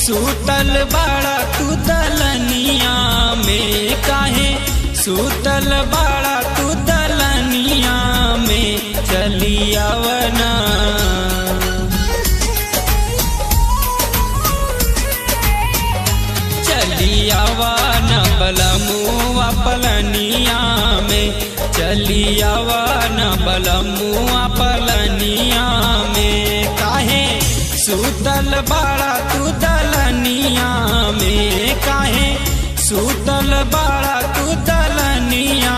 सूतल बाड़ा तू दलनिया में, काहे सूतल बाड़ा तू दलनिया में, चली आवना चली आवना बलमुआ पलनिया में, चली आवना बलमुआ पलनिया में, काहे सूतल बाड़ा तू दलनिया में, काहे सूतल बाड़ा तू दलनिया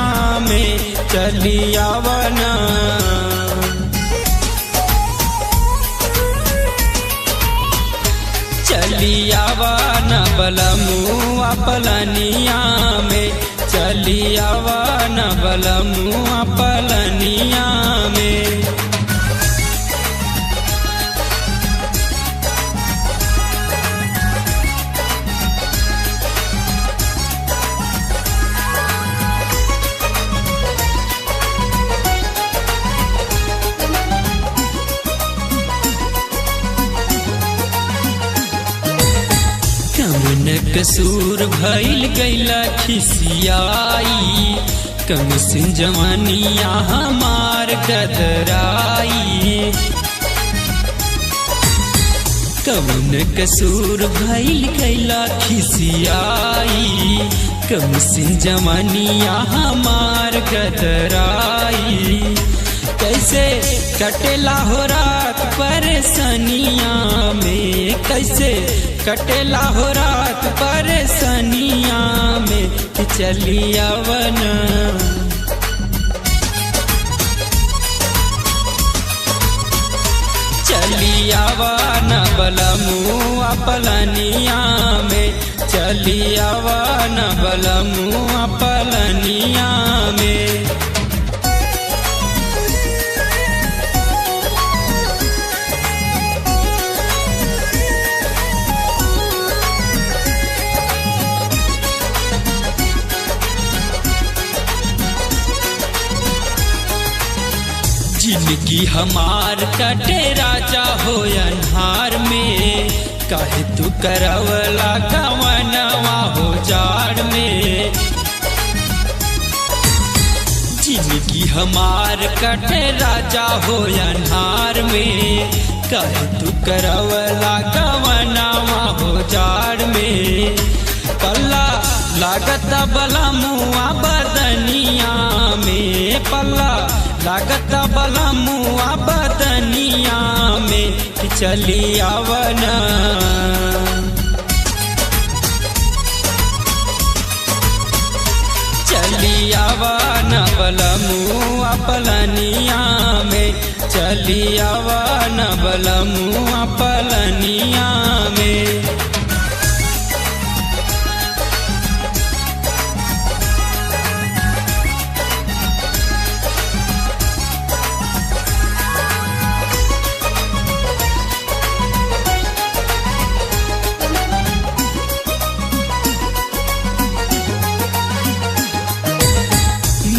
में, चली आवना चली आवना बलमुआ पलनिया में, चली आवना बलमुआ पलनिया में। कवन कसूर भइल गइला खिसियाई, कम सिन जवानिया हमार गदराई, कवन कसूर भइल गइला खिसियाई, कम सिन जवानिया हमार गदराई, कैसे कटेला हो रात परेशानिया में, कैसे कटेला हो रात परेशानिया में, चली आवना चली आवना बलमुआ पलनिया में, चली आवना बलमुआ पलनिया में। जिंदगी हमार कटे राजा हो अन्हार में, काहे तू करवला गवनवा हो जाड़ में, जिंदगी हमार कटे राजा हो अन्हार में, काहे तू करवला गवनवा हो जाड़ में, पल्ला लागत बलमुआ बदनिया में, पल्ला लागत बलमुआ बदनिया में, चली आवना चली आवना बलमुआ पलनिया में, चली आवना बलमुआ पलनिया में।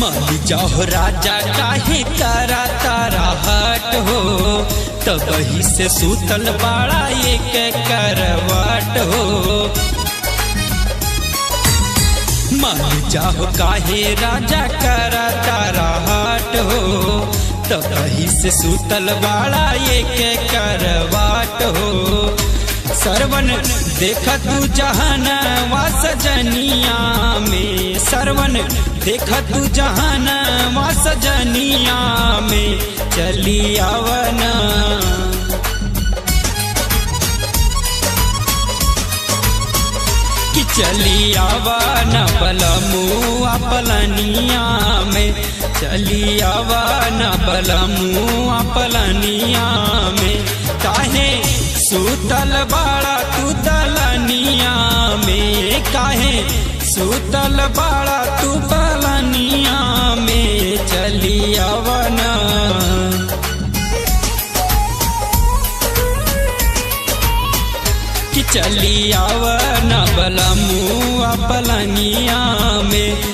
मान जाओ राजा काहे करा तारा हट हो, तब ही से सूतल बाड़ा एक करवट हो, मान जाओ काहे राजा करा तारा हट हो, तब ही से सूतल बाड़ा एक करवट हो, सरवन देखा तू जहानवा सजनिया में, सरवन देखा तू जहानवा सजनिया में, चली आवना कि चली आवना बलमुआ पलनिया में, चली आवना बलमुआ पलनिया में, काहे सूतल बाड़ा तू दलनिया में, काहे सूतल बाड़ा तू पलनिया में, चली आवना कि चली आवना बलमुआ पलनिया में।